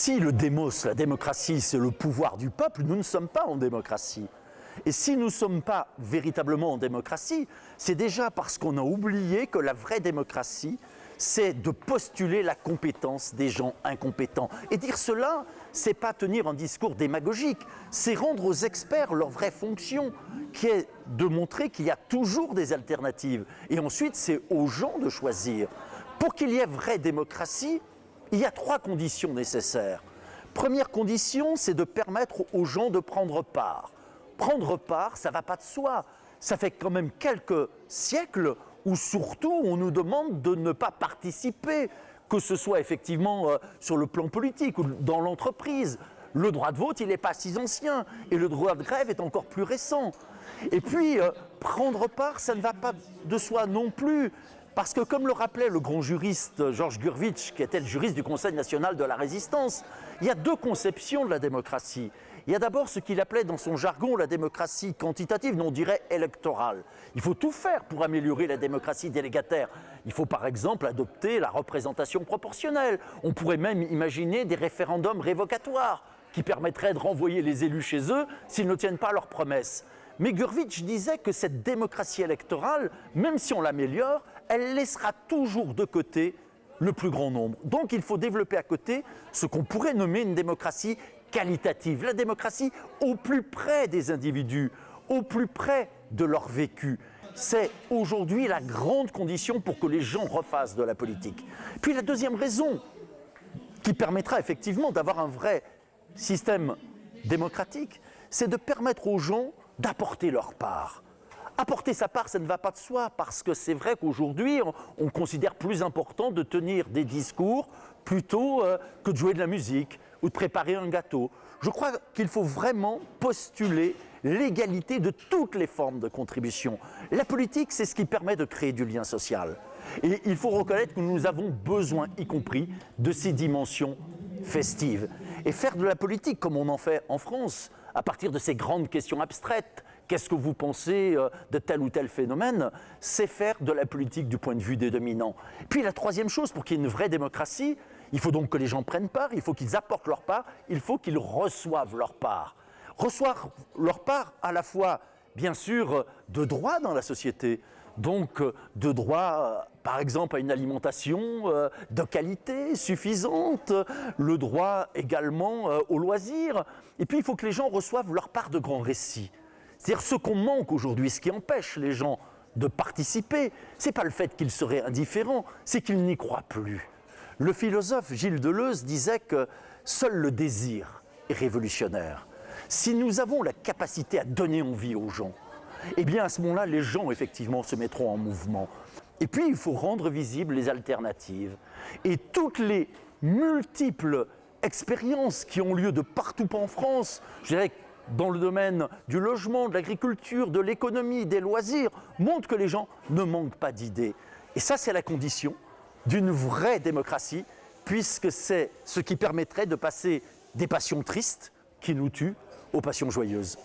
Si le démos, la démocratie, c'est le pouvoir du peuple, nous ne sommes pas en démocratie. Et si nous ne sommes pas véritablement en démocratie, c'est déjà parce qu'on a oublié que la vraie démocratie, c'est de postuler la compétence des gens incompétents. Et dire cela, c'est pas tenir un discours démagogique, c'est rendre aux experts leur vraie fonction, qui est de montrer qu'il y a toujours des alternatives. Et ensuite, c'est aux gens de choisir. Pour qu'il y ait vraie démocratie, il y a 3 conditions nécessaires. Première condition, c'est de permettre aux gens de prendre part. Prendre part, ça ne va pas de soi. Ça fait quand même quelques siècles où surtout on nous demande de ne pas participer, que ce soit effectivement sur le plan politique ou dans l'entreprise. Le droit de vote, il n'est pas si ancien et le droit de grève est encore plus récent. Et puis, prendre part, ça ne va pas de soi non plus. Parce que, comme le rappelait le grand juriste Georges Gurvitch, qui était le juriste du Conseil national de la Résistance, il y a 2 conceptions de la démocratie. Il y a d'abord ce qu'il appelait dans son jargon la démocratie quantitative, mais on dirait électorale. Il faut tout faire pour améliorer la démocratie délégataire. Il faut par exemple adopter la représentation proportionnelle. On pourrait même imaginer des référendums révocatoires qui permettraient de renvoyer les élus chez eux s'ils ne tiennent pas leurs promesses. Mais Gurvitch disait que cette démocratie électorale, même si on l'améliore, elle laissera toujours de côté le plus grand nombre. Donc il faut développer à côté ce qu'on pourrait nommer une démocratie qualitative, la démocratie au plus près des individus, au plus près de leur vécu. C'est aujourd'hui la grande condition pour que les gens refassent de la politique. Puis la deuxième raison qui permettra effectivement d'avoir un vrai système démocratique, c'est de permettre aux gens d'apporter leur part. Apporter sa part, ça ne va pas de soi, parce que c'est vrai qu'aujourd'hui, on considère plus important de tenir des discours plutôt que de jouer de la musique ou de préparer un gâteau. Je crois qu'il faut vraiment postuler l'égalité de toutes les formes de contribution. La politique, c'est ce qui permet de créer du lien social. Et il faut reconnaître que nous avons besoin, y compris, de ces dimensions festives. Et faire de la politique, comme on en fait en France, à partir de ces grandes questions abstraites, qu'est-ce que vous pensez de tel ou tel phénomène, c'est faire de la politique du point de vue des dominants. Puis la troisième chose, pour qu'il y ait une vraie démocratie, il faut donc que les gens prennent part, il faut qu'ils apportent leur part, il faut qu'ils reçoivent leur part. Reçoivent leur part à la fois, bien sûr, de droits dans la société, donc de droit, par exemple, à une alimentation de qualité suffisante, le droit également au loisir. Et puis il faut que les gens reçoivent leur part de grands récits. C'est-à-dire ce qu'on manque aujourd'hui, ce qui empêche les gens de participer, ce n'est pas le fait qu'ils seraient indifférents, c'est qu'ils n'y croient plus. Le philosophe Gilles Deleuze disait que seul le désir est révolutionnaire. Si nous avons la capacité à donner envie aux gens, eh bien à ce moment-là, les gens effectivement se mettront en mouvement. Et puis il faut rendre visibles les alternatives. Et toutes les multiples expériences qui ont lieu de partout en France, je dirais dans le domaine du logement, de l'agriculture, de l'économie, des loisirs, montrent que les gens ne manquent pas d'idées. Et ça, c'est la condition d'une vraie démocratie, puisque c'est ce qui permettrait de passer des passions tristes qui nous tuent aux passions joyeuses.